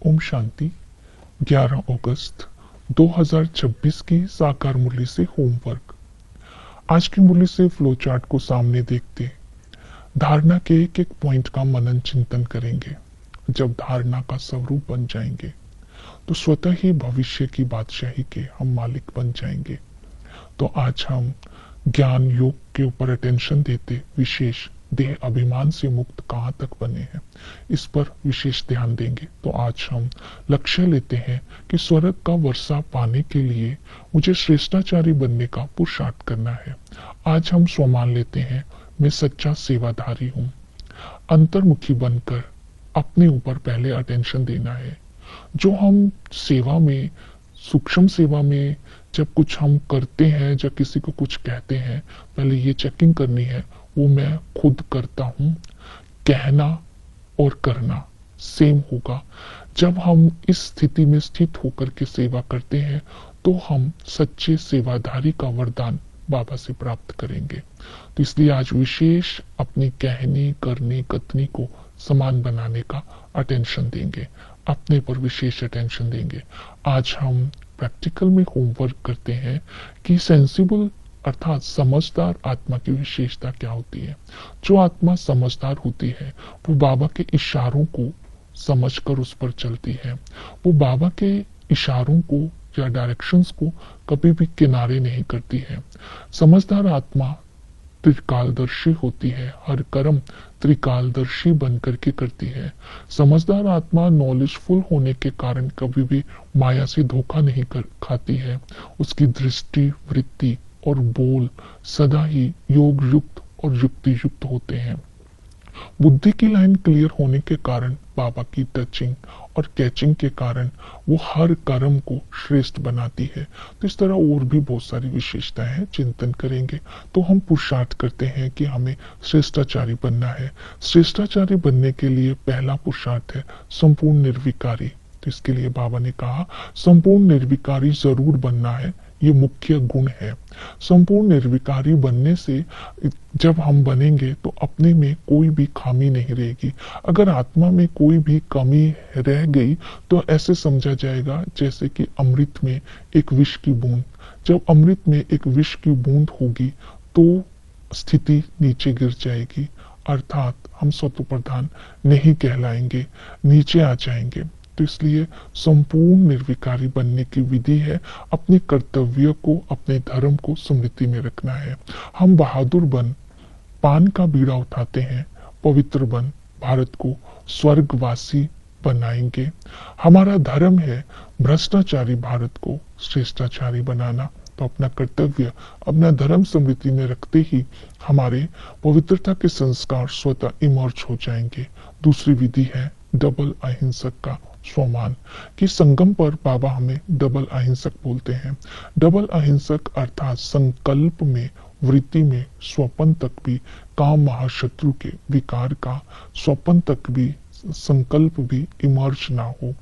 ओम शांति। 11 अगस्त 2026 की साकार मुरली से होमवर्क। आज की मुरली से फ्लो चार्ट को सामने देखते धारणा के एक एक पॉइंट का मनन चिंतन करेंगे। जब धारणा का स्वरूप बन जाएंगे तो स्वतः ही भविष्य की बादशाही के हम मालिक बन जाएंगे। तो आज हम ज्ञान योग के ऊपर अटेंशन देते विशेष देह अभिमान से मुक्त कहां तक बने हैं, इस पर विशेष ध्यान देंगे। तो आज हम लक्ष्य लेते हैं कि स्वर्ग का वर्षा पाने के लिए मुझे श्रेष्ठाचारी बनने का पुरुषार्थ करना है। आज हम स्वमान लेते हैं, मैं सच्चा सेवाधारी हूं। अंतर्मुखी बनकर अपने ऊपर पहले अटेंशन देना है। जो हम सेवा में, सूक्ष्म सेवा में जब कुछ हम करते हैं, जब किसी को कुछ कहते हैं, पहले ये चेकिंग करनी है वो मैं खुद करता हूं। कहना और करना सेम होगा। जब हम इस स्थिति में स्थित होकर के सेवा करते हैं तो हम सच्चे सेवाधारी का वरदान बाबा से प्राप्त करेंगे। तो इसलिए आज विशेष अपनी कहनी, करनी, कथनी को समान बनाने का अटेंशन देंगे, अपने पर विशेष अटेंशन देंगे। आज हम प्रैक्टिकल में होमवर्क करते हैं कि सेंसिबल अर्थात समझदार आत्मा की विशेषता क्या होती है। जो आत्मा समझदार होती है वो बाबा के इशारों को समझकर उस पर चलती है। वो बाबा के इशारों को या डायरेक्शंस को कभी भी किनारे नहीं करती है। समझदार आत्मा त्रिकालदर्शी होती है, हर कर्म त्रिकालदर्शी बन करके करती है। समझदार आत्मा नॉलेजफुल होने के कारण कभी भी माया से धोखा नहीं खाती है। उसकी दृष्टि, वृत्ति और बोल सदा ही योग युक्त और युक्ति युक्त होते हैं। बुद्धि की लाइन क्लियर होने के कारण, बाबा की टचिंग और कैचिंग के कारण वो हर कर्म को श्रेष्ठ बनाती है। तो इस तरह और भी बहुत सारी विशेषताएं हैं, चिंतन करेंगे। तो हम पुरुषार्थ करते हैं कि हमें श्रेष्ठाचारी बनना है। श्रेष्ठाचारी बनने के लिए पहला पुरुषार्थ है संपूर्ण निर्विकारी। तो इसके लिए बाबा ने कहा संपूर्ण निर्विकारी जरूर बनना है, ये मुख्य गुण है। संपूर्ण निर्विकारी बनने से जब हम बनेंगे तो अपने में कोई भी खामी नहीं रहेगी। अगर आत्मा में कोई भी कमी रह गई तो ऐसे समझा जाएगा जैसे कि अमृत में एक विष की बूंद। जब अमृत में एक विष की बूंद होगी तो स्थिति नीचे गिर जाएगी, अर्थात हम सत्व प्रधान नहीं कहलाएंगे, नीचे आ जाएंगे। तो इसलिए संपूर्ण निर्विकारी बनने की विधि है अपने कर्तव्य को, अपने धर्म को स्मृति में रखना है। हम बहादुर बन पान का बीड़ा उठाते हैं, पवित्र बन भारत को स्वर्गवासी बनाएंगे। हमारा धर्म है भ्रष्टाचारी भारत को श्रेष्ठाचारी बनाना। तो अपना कर्तव्य, अपना धर्म स्मृति में रखते ही हमारे पवित्रता के संस्कार स्वतः इमर्ज हो जाएंगे। दूसरी विधि है डबल अहिंसक का स्वमान, कि संगम पर बाबा हमें डबल अहिंसक बोलते हैं। डबल अहिंसक अर्थात संकल्प में, वृत्ति में स्वपन तक भी काम महाशत्रु के विकार का स्वपन तक भी, संकल्प भी इमर्ज ना हो।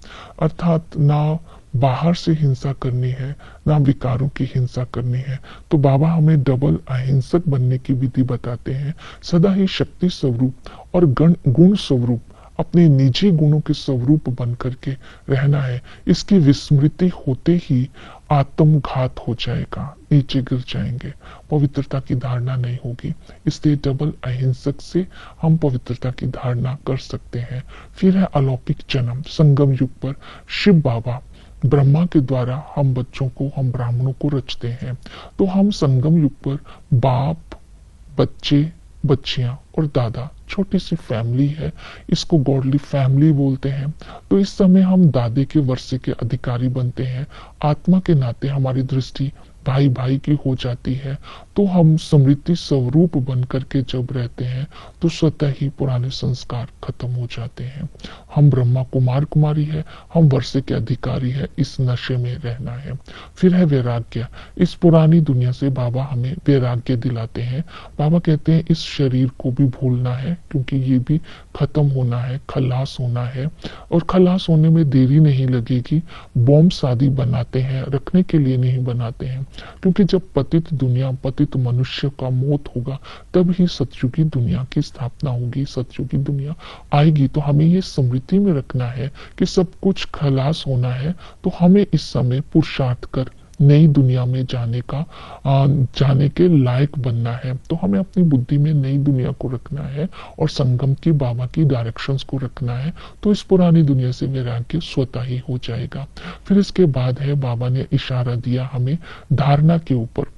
अर्थात ना बाहर से हिंसा करनी है, ना विकारों की हिंसा करनी है। तो बाबा हमें डबल अहिंसक बनने की विधि बताते हैं। सदा ही शक्ति स्वरूप और गुण स्वरूप, अपने निजी गुणों के स्वरूप बन करके रहना है। इसकी विस्मृति होते ही आत्मघात हो जाएगा, नीचे गिर जाएंगे, पवित्रता की धारणा नहीं होगी। इसलिए डबल अहिंसक से हम पवित्रता की धारणा कर सकते हैं। फिर है अलौकिक जन्म। संगम युग पर शिव बाबा ब्रह्मा के द्वारा हम बच्चों को, हम ब्राह्मणों को रचते हैं। तो हम संगम युग पर बाप, बच्चे, बच्चियां और दादा, छोटी सी फैमिली है, इसको गॉडली फैमिली बोलते हैं। तो इस समय हम दादे के वर्षे के अधिकारी बनते हैं। आत्मा के नाते हमारी दृष्टि भाई भाई की हो जाती है। तो हम स्मृति स्वरूप बन करके जब रहते हैं तो स्वतः ही पुराने संस्कार खत्म हो जाते हैं। हम ब्रह्मा कुमार कुमारी है, हम वर्षे के अधिकारी है, इस नशे में रहना है। फिर है वैराग्य। इस पुरानी दुनिया से बाबा हमें वैराग्य दिलाते हैं। बाबा कहते हैं इस शरीर को भी भूलना है क्योंकि ये भी खत्म होना है, खलास होना है। और खलास होने में देरी नहीं लगेगी। बॉम्ब शादी बनाते हैं, रखने के लिए नहीं बनाते हैं। क्योंकि जब पतित दुनिया, पतित मनुष्य का मौत होगा, तब ही सतयुगी दुनिया की स्थापना होगी, सतयुगी दुनिया आएगी। तो हमें ये स्मृति में रखना है कि सब कुछ खलास होना है, तो हमें इस समय पुरुषार्थ कर नई दुनिया में जाने के लायक बनना है। तो हमें अपनी बुद्धि में नई दुनिया को रखना है और संगम की बाबा की डायरेक्शंस को रखना है। तो इस पुरानी दुनिया से वैराग्य स्वतः ही हो जाएगा। फिर इसके बाद है, बाबा ने इशारा दिया हमें धारणा के ऊपर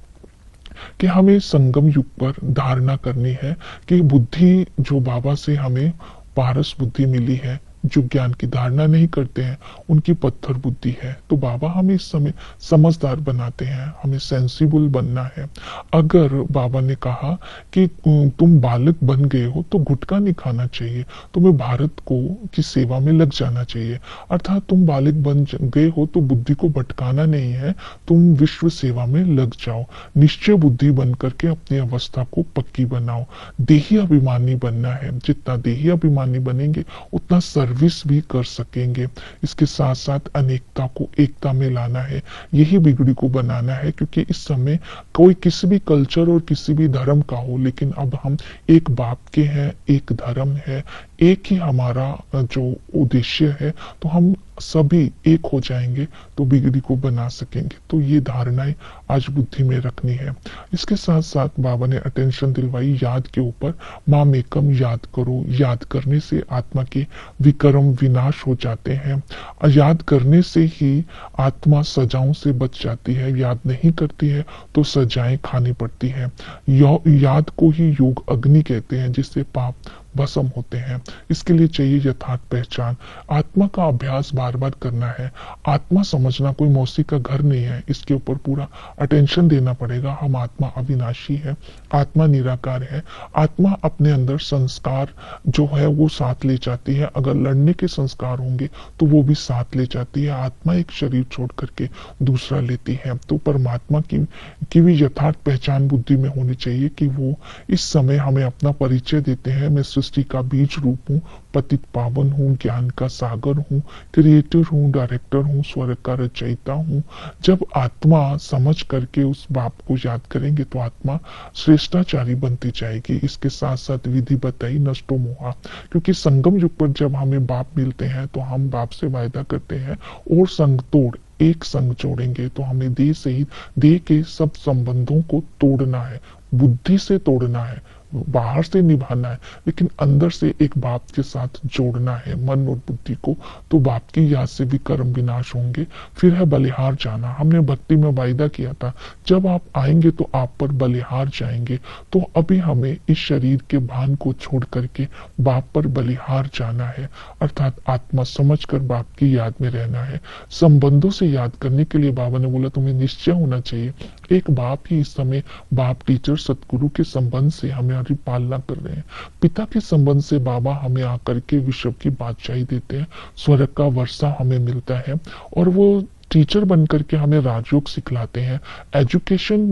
कि हमें संगम युग पर धारणा करनी है कि बुद्धि जो बाबा से हमें पारस बुद्धि मिली है, जो ज्ञान की धारणा नहीं करते हैं, उनकी पत्थर बुद्धि है। तो बाबा हमें इस समय समझदार बनाते हैं, हमें सेंसिबल बनना है। अगर बाबा ने कहा कि तुम बालक बन गए हो तो गुटखा नहीं खाना चाहिए, तुम्हें भारत को की सेवा में लग जाना चाहिए, अर्थात तुम बालक बन गए हो तो बुद्धि को भटकाना नहीं है, तुम विश्व सेवा में लग जाओ, निश्चय बुद्धि बन करके अपनी अवस्था को पक्की बनाओ, देही अभिमानी बनना है। जितना देही अभिमानी बनेंगे उतना सर्विस भी कर सकेंगे। इसके साथ साथ अनेकता को एकता में लाना है, यही बिगड़ी को बनाना है। क्योंकि इस समय कोई किसी भी कल्चर और किसी भी धर्म का हो, लेकिन अब हम एक बाप के हैं, एक धर्म है, एक ही हमारा जो उद्देश्य है, तो हम सभी एक हो जाएंगे तो बिगड़ी को बना सकेंगे। तो ये धारणाएं आज बुद्धि में रखनी है। इसके साथ साथ बाबा ने अटेंशन दिलवाई याद के ऊपर। माम एकम याद करो, याद करने से आत्मा के विकर्म विनाश हो जाते हैं। याद करने से ही आत्मा सजाओं से बच जाती है, याद नहीं करती है तो सजाएं खानी पड़ती है। याद को ही योग अग्नि कहते हैं, जिससे पाप भस्म होते हैं। इसके लिए चाहिए यथार्थ पहचान। आत्मा का अभ्यास बार बार करना है। आत्मा समझना कोई मौसी का घर नहीं है, इसके ऊपर पूरा अटेंशन देना पड़ेगा। हम आत्मा अविनाशी है, आत्मा निराकार है। आत्मा अपने अंदर संस्कार जो है वो साथ ले जाती है। अगर लड़ने के संस्कार होंगे तो वो भी साथ ले जाती है। आत्मा एक शरीर छोड़ करके दूसरा लेती है। तो परमात्मा की भी यथार्थ पहचान बुद्धि में होनी चाहिए कि वो इस समय हमें अपना परिचय देते हैं। मैं सृष्टि का बीज रूप हूँ, पतित पावन हूँ, ज्ञान का सागर हूँ, क्रिएटर हूँ, डायरेक्टर हूँ, स्वर्ग का रचयिता हूँ। जब आत्मा समझ करके उस बाप को याद करेंगे तो आत्मा श्रेष्ठाचारी बनती जाएगी। इसके साथ साथ विधि बताई नष्टो मोहा, क्योंकि संगम युग पर जब हमें बाप मिलते हैं तो हम बाप से वायदा करते हैं और संग तोड़ एक संग जोड़ेंगे। तो हमें देह सहित देह के सब संबंधों को तोड़ना है, बुद्धि से तोड़ना है, बाहर से निभाना है, लेकिन अंदर से एक बाप के साथ जोड़ना है मन और बुद्धि को। तो बाप की याद से भी कर्म विनाश होंगे। फिर है बलिहार जाना। हमने भक्ति में वायदा किया था जब आप आएंगे तो आप पर बलिहार जाएंगे। तो अभी हमें इस शरीर के भान को छोड़ करके बाप पर बलिहार जाना है, अर्थात आत्मा समझकर बाप की याद में रहना है। संबंधों से याद करने के लिए बाबा ने बोला तुम्हें निश्चय होना चाहिए। एक बाप ही इस समय, बाप टीचर सतगुरु के संबंध से हमें पालना कर रहे हैं। पिता के संबंध से बाबा हमें आकर के विश्व की बादशाही देते हैं, स्वर्ग का वर्षा हमें मिलता है और वो टीचर बनकर के हमें राजयोग सिखलाते हैं। एजुकेशन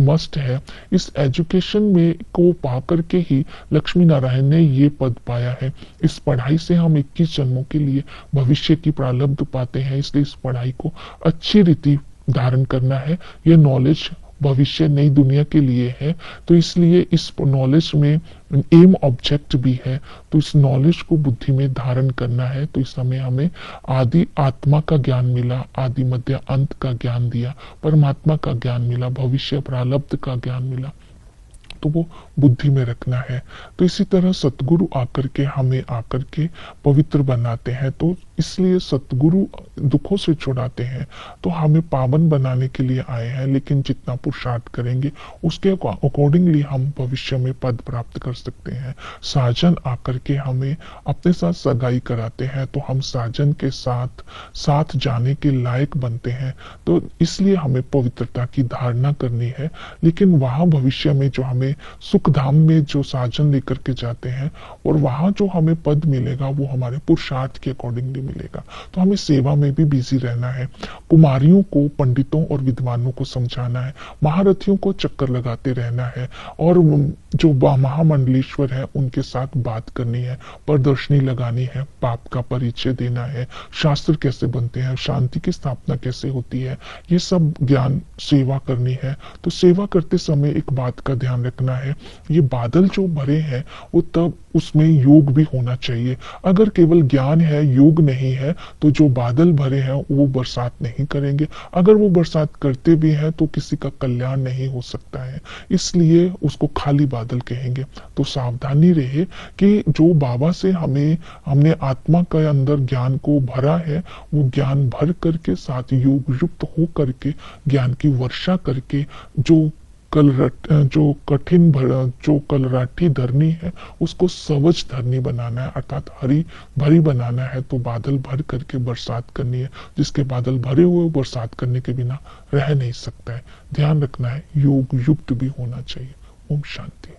मस्ट है। इस एजुकेशन में को पा करके ही लक्ष्मी नारायण ने ये पद पाया है। इस पढ़ाई से हम 21 जन्मों के लिए भविष्य की प्रारब्ध पाते हैं। इसलिए इस पढ़ाई को अच्छी रीति धारण करना है। ये नॉलेज भविष्य नई दुनिया के लिए है, तो इसलिए इस नॉलेज में एम ऑब्जेक्ट भी है। तो इस नॉलेज को बुद्धि में धारण करना है। तो इस समय हमें आदि आत्मा का ज्ञान मिला, आदि मध्य अंत का ज्ञान दिया, परमात्मा का ज्ञान मिला, भविष्य प्रारब्ध का ज्ञान मिला, तो वो बुद्धि में रखना है। तो इसी तरह सतगुरु आकर के हमें आकर के पवित्र बनाते हैं। तो इसलिए सतगुरु दुखों से छुड़ाते हैं, तो हमें पावन बनाने के लिए आए हैं। लेकिन जितना पुरुषार्थ करेंगे उसके अकॉर्डिंगली हम भविष्य में पद प्राप्त कर सकते हैं। साजन आकर के हमें अपने साथ सगाई कराते हैं, तो हम साजन के साथ जाने के लायक बनते हैं। तो इसलिए हमें पवित्रता की धारणा करनी है। लेकिन वहां भविष्य में जो हमें सुख धाम में जो साजन लेकर के जाते हैं, और वहां जो हमें पद मिलेगा वो हमारे पुरुषार्थ के अकॉर्डिंगली मिलेगा। तो हमें सेवा में भी बिजी रहना है, कुमारियों को पंडितों और विद्वानों को समझाना है, महारथियों को चक्कर लगाते रहना है, और जो महामंडलेश्वर है उनके साथ बात करनी है, प्रदर्शनी लगानी है, पाप का परिचय देना है, शास्त्र कैसे बनते हैं, शांति की स्थापना कैसे होती है, ये सब ज्ञान सेवा करनी है। तो सेवा करते समय एक बात का ध्यान रखना है, ये बादल जो भरे हैं वो तब उसमें योग भी होना चाहिए। अगर केवल ज्ञान है, योग नहीं है, तो जो बादल भरे हैं वो बरसात नहीं करेंगे। अगर वो बरसात करते भी हैं तो किसी का कल्याण नहीं हो सकता है, इसलिए उसको खाली बादल कहेंगे। तो सावधानी रहे कि जो बाबा से हमने आत्मा के अंदर ज्ञान को भरा है, वो ज्ञान भर करके साथ योग युक्त हो करके ज्ञान की वर्षा करके जो कलराठी धरनी है उसको सवज धरनी बनाना है, अर्थात हरी भरी बनाना है। तो बादल भर करके बरसात करनी है, जिसके बादल भरे हुए बरसात करने के बिना रह नहीं सकता है। ध्यान रखना है, योग युक्त भी होना चाहिए। ओम शांति।